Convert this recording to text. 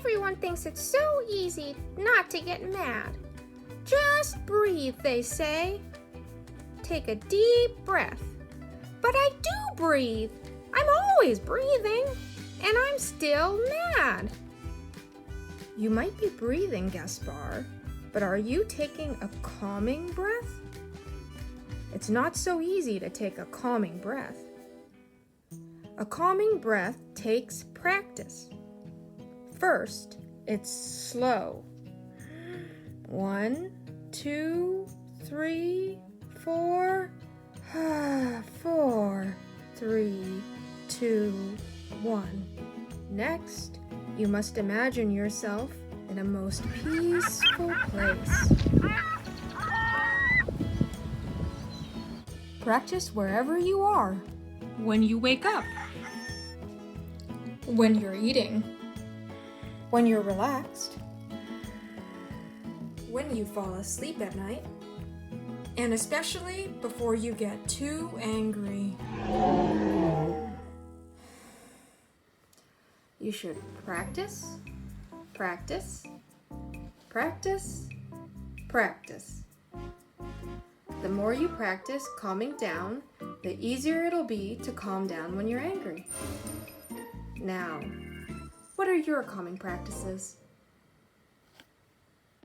Everyone thinks it's so easy not to get mad. Just breathe, they say. Take a deep breath. But I do breathe. I'm always breathing, and I'm still mad. You might be breathing, Gaspard, but are you taking a calming breath? It's not so easy to take a calming breath. A calming breath takes practice. First, it's slow. 1, 2, 3, 4. 4, 3, 2, 1. Next, you must imagine yourself in a most peaceful place. Practice wherever you are. When you wake up, When you're eating. When you're relaxed. When you fall asleep at night. And especially before you get too angry. You should practice, practice, practice, practice. The more you practice calming down, the easier it'll be to calm down when you're angry. Now, what are your calming practices?